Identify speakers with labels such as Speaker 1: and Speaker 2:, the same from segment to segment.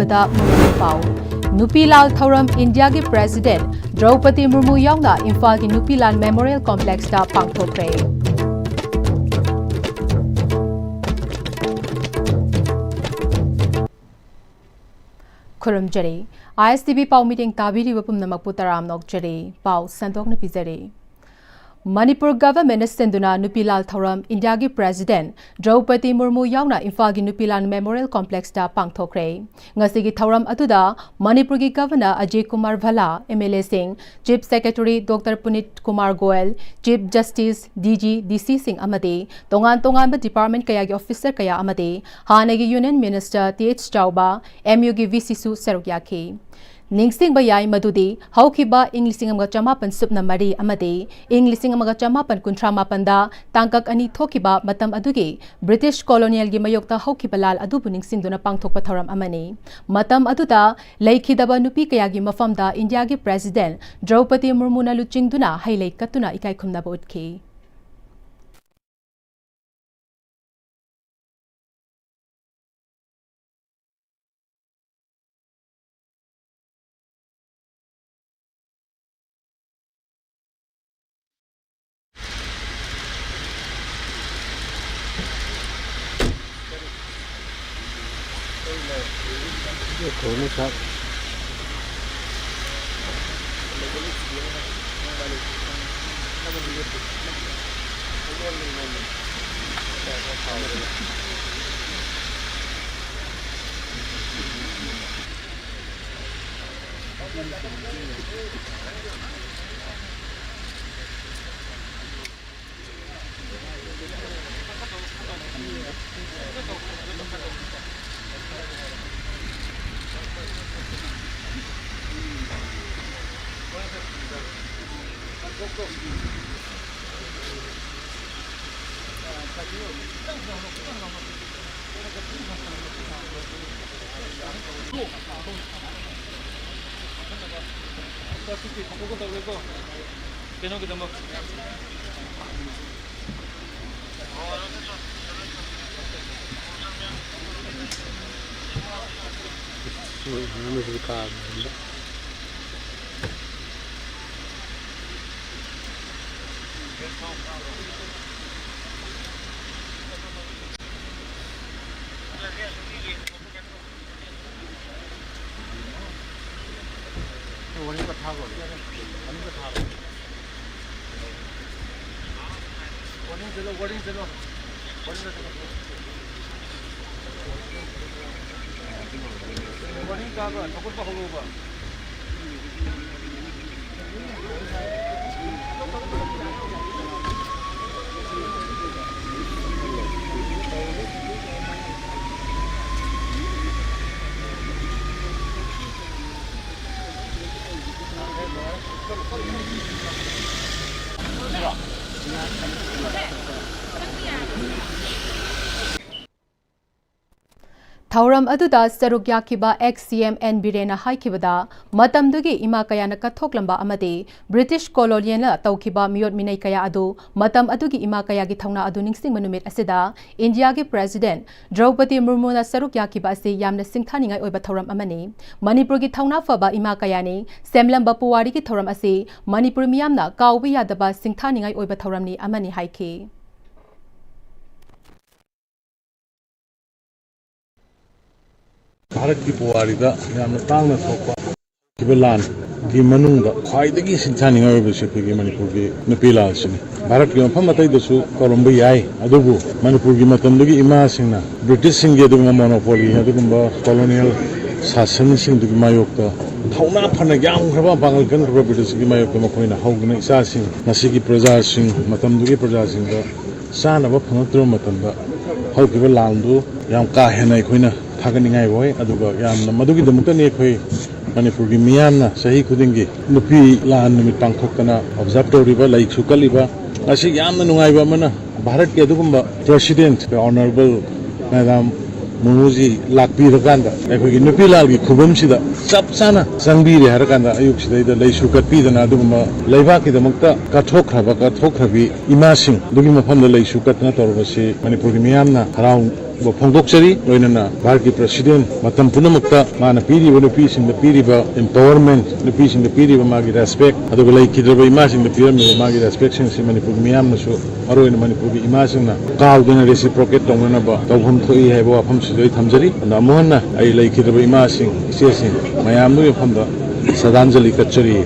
Speaker 1: ꯇꯥꯕꯗ ꯃꯔꯨ ꯄꯥꯎ ꯅꯨꯄꯤꯂꯥꯜ ꯊꯧꯔꯝ ꯏꯟꯗꯤꯌꯥꯒꯤ ꯄ꯭ꯔꯦꯁꯤꯗꯦꯟꯠ ꯗ꯭ꯔꯧꯄꯗꯤ ꯃꯨꯔꯃꯨ ꯌꯥꯎꯅ ꯏꯝꯐꯥꯜꯒꯤ ꯅꯨꯄꯤꯂꯥꯜ ꯃꯦꯃꯣꯔꯤꯌꯦꯜ ꯀꯣꯝꯄ꯭ꯂꯦꯛꯁꯇ ꯄꯥꯡꯊꯣꯛꯈ꯭ꯔꯦ꯫ ꯈꯨꯔꯨꯝꯖꯔꯤ Am-Istv ꯄꯥꯎ ꯃꯤꯠꯌꯦꯡ ꯇꯥꯕꯤꯔꯤꯕ ꯄꯨꯝꯅꯃꯛꯄꯨ ꯇꯔꯥꯝ ꯅꯣꯛꯆꯔꯤ꯫ ꯄꯥꯎ ꯁꯟꯗꯣꯛꯅ ꯄꯤꯖꯔꯤ꯫ Manipur government senduna Nupilal Thoram Indiagi President Draupadi Murmu yauna Imphagi Nupilal Memorial Complex da pangthokre. Ngasigi Thoram atuda Manipurgi Governor Ajay Kumar Bhala, MLA Singh, Chief Secretary Dr. Punit Kumar Goel, Chief Justice DG DC Singh Amade, Tongan Department Kayagi Officer Kaya Amade, Hanagi Union Minister TH Chauba, MUG VCSU Serukyaki. Ningsing bayay madudi haukiba Inglising mga chamapan supna mari amade Inglising mga chamapan kuntramapan tangkak ani thokiba matam adugi British colonial gi mayokta haukibalal adubu ningsing duna pangthokpa thoram amani matam aduda laikhidaba nupi kayagi mafamda India gi President Draupadi Murmu na luching duna hailay katuna ikay khumnaba utki. Thauram aduda sarukyakiba ex-CM N. Birena haikibada matamdugi ima kayana kathoklamba amade British colonial taukiba miyot minay kaya adu matam adugi ima kayagi thauna adu ningsing manumit asida India gi President Draupadi Murmu na sarukyakiba ase yamna singthaningai oiba thauram amani Manipur gi thauna faba ima kayani semlamba puwari gi thauram ase Manipur miyamna kawbi yadaba singthaningai oiba thauramni amani haiki.
Speaker 2: Bharat की पुवारीदा यामना तांगना थोकपा किबलान की मनुंगदा खाइदगी सिंथानी ngawbese khigi manipur gi nupilaal sini Bharat की मफम अतै दसु करमबा याय अदुबु manipur gi matamdugi ima singna british singi aduguma monopoly adugumba colonial sasan sing dugi mayokta thauna phana gyam khraba bangal gan khraba british gi mayokta makoina haugna isa sing nasigi praja sing matamdugi praja sing da sana ba phangtro matamda haukiba landu yam ka henai khoina Thaganingai boy, aduga yam madugi damuta ne khoi Manipur gi miyamna sahi khudingi nupi lan numit pangthokana observatory ba like sukaliba asi yamna nungai ba mana Bharat ke adugumba President Honorable Madam Murmuji lakpi rakanda ekhoi gi nupi lal gi khubam sida chap chana sangbi re harakanda ayuk sidai da lei sukatpi dana adugumba leiba ki damukta kathokrabi imasing dugi mafam da lei sukatna torbasi Manipur gi miyamna harau बो फोंदोकचरी लोइनना भारत की president मतम पुनमक्ता माना पीरिबो नुपीसिंग पीरिबा empowerment नुपीसिंग पीरिबा मागी respect अदुगा लैखिद्रबा इमासिंग पिरमिबा मागी respect सिंग मणिपुर मियामनसु मरोइन मणिपुर की इमासिंगना काउदना reciprocate तौननबा तौफम थोई हैबो अफम सिदोइ थमजरी नामोहना आई लैखिद्रबा इमासिंग इसेसिंग मयामनु यफमदा सदांजलि कचरी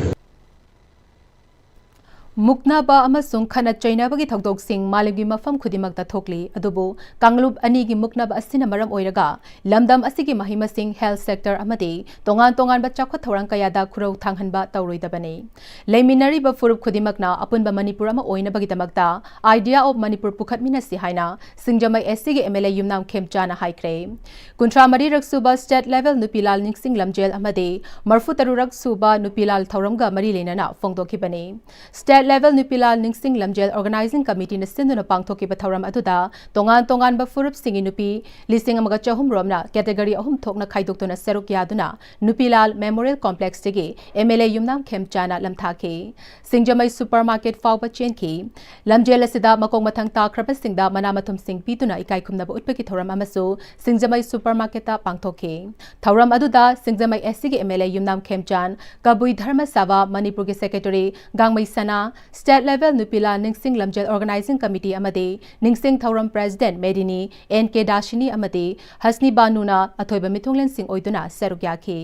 Speaker 1: मुक्नाबा अमसुंग खना चैनाबगी थौदोकसिंग मालेमगी मफम खुदिमक्ता थोकली अदुबो कांगलुब अनीगी मुक्नाबा असिना मरम ओइरगा लमदम असिगी महिमसिंग हेल्थ सेक्टर अमदि तोंगान तोंगान बच्चाखो थौरंग कयादा खुरौ थांगहनबा तौरोइदबने लेमिनरीबा फुरुप खुदिमकना अपुनबा मणिपुर अमा ओइनबगिदमक्ता आइडिया ऑफ मणिपुर पुखतमिनसि हाइना सिंगजमई एससीगी एमएलए युमनाम खेमचाना हाइख्रे कुंट्रा मरीरक सुबा स्टेट लेवल नुपीलाल निंगसिंग लमजेल अमदि मरफु तरुरक सुबा नुपीलाल थौरंगा मरी लेनना फोंदोखिबने स्टेट लेवल नुपीलाल निंगसिंग लमजेल ऑर्गेनाइजिंग कमिटी ने सिंधुना पांगथोकिबा थौरम अदुदा तोंगान तोंगान बा फुरुप सिंगी नुपी लिसिंग अमगा चहुम रोमना कैटेगरी अहुम थोकना खाइदोक्तोना सेरुक यादुना नुपीलाल मेमोरियल कॉम्प्लेक्स तेगे एमएलए युमनाम खेमचाना लमथाके सिंगजमई सुपरमार्केट फाउबा चेनकी लमजेल असिदा मकोंग मथंग ताख्रबा सिंगदा मनामथुम सिंग पीतुना इकाई खुमनबा उटपकी थौरम अमसु सिंगजमई सुपरमार्केटा पांगथोके थौरम अदुदा सिंगजमई एससीगी एमएलए युमनाम खेमचान कबुई धर्म सभा मणिपुर के secretary Gangmei Sana state level नुपीला निंगसिंग लमजेल ऑर्गेनाइजिंग कमिटी अमदे निंगसिंग थौरम प्रेसिडेंट मेडिनी एनके दाशिनी अमदे हसनी बानुना अथोइबा मिथुंगलेन सिंग ओइदुना सेरुक याखी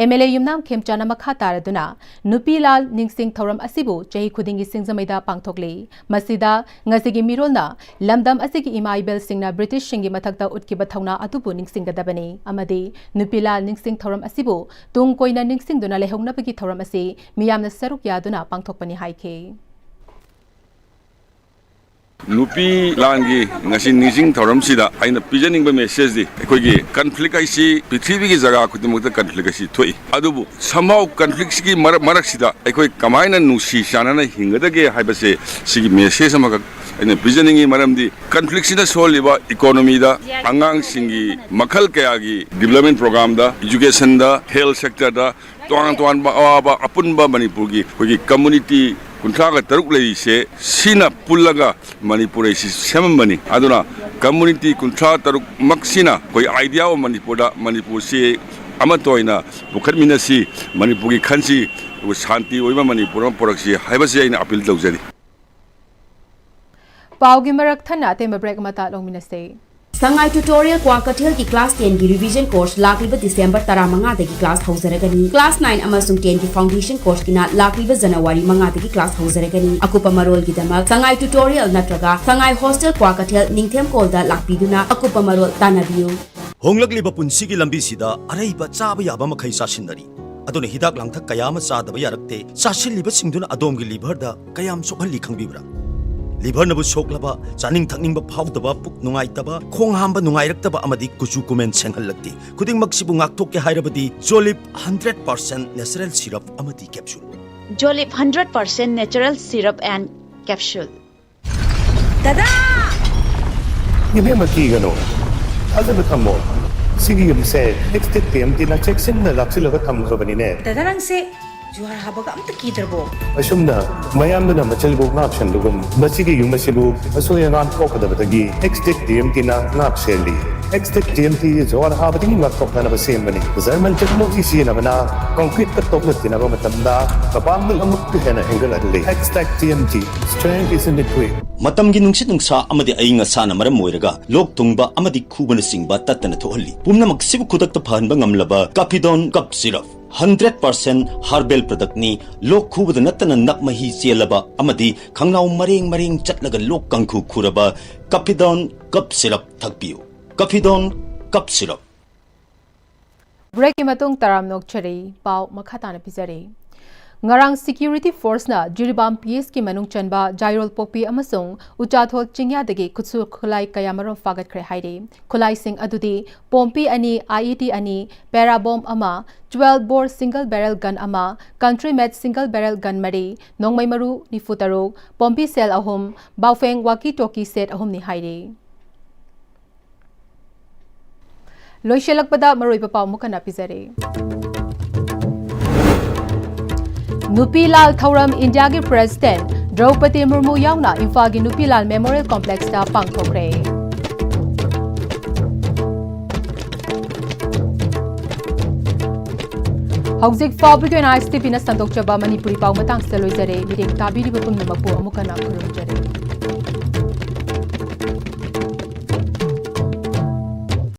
Speaker 1: एमएलए युमनाम खेमचाना मखा तारदुना नुपीलाल निंगसिंग थौरम असिबु चही खुदिंगी सिंगजमैदा पांगथोकले मसिदा ngasiगी मिरोलना लमदम असिगी इमाइबेल सिंगना ब्रिटिश सिंगी मथक्ता उटकिबा थौना अतुबु निंगसिंगदबने अमदे नुपीलाल निंगसिंग थौरम असिबु तुंग कोइना निंगसिंगदुना लेहौनबगी थौरम असि मियामना सेरुक यादुना पांगथोकपनि हाइखे
Speaker 3: नुपी लांगी ngasi निजिंग थौरम सिदा आइना पिजनिंग मेसेज दी अखोगी कॉन्फ्लिक्ट आइसी पृथ्वी की जगह खुदिमुक्त कॉन्फ्लिक्ट आइसी थोई अदुबु समाउ कॉन्फ्लिक्ट की मरक सिदा अखोई कमाइना नुसी शानाना हिंगदगे हाइबसे सिगी मेसेज अमग आइना पिजनिंग मरम दी कॉन्फ्लिक्ट सिदा सोलिबा इकोनॉमी दा अंगांग सिंगी मखल कयागी डेवलपमेंट प्रोग्राम दा एजुकेशन दा हेल्थ सेक्टर दा तोआन तोआन बा अपुनबा मणिपुर की कोई कम्युनिटी कुंथागा तरुक लेसे सिना पुल्लगा मणिपुर सेमबनी अदुना कम्युनिटी कुंथा तरुक मक्सिना कोई आइडिया ऑफ मणिपुर से अमतोइना पुखतमिनसी मणिपुर की खनसी शांति ओइबा मणिपुर पोरक्सी हाइबसे आइना अपील तौजरी
Speaker 1: पाउगी मरक थना तेम ब्रेक मता लोंगमिनसे
Speaker 4: संगाई ट्यूटोरियल क्वाकटेल की क्लास 10 की रिवीजन कोर्स लाखलिबा दिसंबर 15 की क्लास हौजरगनी क्लास 9 अमसुंग 10 की फाउंडेशन कोर्स की लाखलिबा जनवरी 5 की क्लास हौजरगनी अकुपा मरोल की दमक संगाई ट्यूटोरियल नत्रगा संगाई हॉस्टल क्वाकटेल निंगथेम कोलदा लाखपिदुना अकुपा मरोल तानाबियु
Speaker 5: होंगलकलिबा पुंसिगी लंबी सिदा अरैबा चाबा याबा मखै सासिनदरी अदुना हिदाक लांथक कयाम चादबा यारक्ते सासिलिबा सिंगदुना अदोमगी लिभरदा कयाम सोखली खंगबिब्रा लिभर नबु सोखलबा चानिंग थकनिंग फाउदबा पुक नुंगाइतबा खोंग हांबा नुंगाइरक्तबा अमदि कुचु कुमेन सेंहलक्ति खुदिंग मक्सिबु ngakthokke hairabadi Jolip 100% natural syrup amadi capsule
Speaker 6: Jolip 100% natural syrup and capsule
Speaker 7: Tada
Speaker 8: Yeme maki gano Alda batamo Sigi yumse next time tina checksin na laksilo ka thamgo bani ne
Speaker 7: Tada nang se Juhar habaga amta kiderbo
Speaker 8: Asumna mayam na machalbo ngapshan dugum masigi yumasibu asoya ngan kokadabagi next time tina ngapseli next TMT Johar habadi ngakokna na basem bani Zermal technology siya na concrete ka tokna tina ba matamda kapamul amuk hena hengal adli #TMT strength is in the way
Speaker 5: matamgi nungsit nungsa amadi ainga sana maram moiraga lok tungba amadi khubana singba tatana thohalli pumnamak sibu khudakta phanba ngamlaba Capidon cup syrup 100% herbal product ni lok khubada natana nakmahi chelaba amadi khangnaw mareng chatlaga lok kangkhu khuraba Capidon cup syrup thakpiu Capidon cup syrup
Speaker 1: break की मतुंग तराम नोकचरी पाव मखाताना पिजरे ngarang security force na Jiribam PS ki manung chanba Jairol Popi amasung Uchathol Chingya dagi khutsu khulai kayamarom fagat khre haire khulai sing adudi Pompi ani IET ani parabomb ama 12 bore single barrel gun ama country made single barrel gun mari nongmai maru ni futarok Pompi cell ahum Baufeng walkie talkie set ahum ni haire loishelakpada maroi papa mukana pizare Nupilal Thauram India ki President Draupadi Murmu yauna Imphal ki Nupilal Memorial Complex ta pangthokre ꯍꯧꯖꯤꯛ ꯐꯥꯎꯕꯒꯤ ꯑꯣꯏꯅ Am-Istv ꯅ ꯁꯟꯗꯣꯛꯆꯕ ꯃꯅꯤꯄꯨꯔꯤ ꯄꯥꯎ ꯃꯇꯥꯡꯁꯤꯗ ꯂꯣꯏꯖꯔꯦ ꯃꯤꯠꯌꯦꯡ ꯇꯥꯕꯤꯔꯤꯕ ꯄꯨꯝꯅꯃꯛꯄꯨ ꯑꯃꯨꯛ ꯍꯟꯅ ꯈꯨꯔꯨꯝꯖꯔꯤ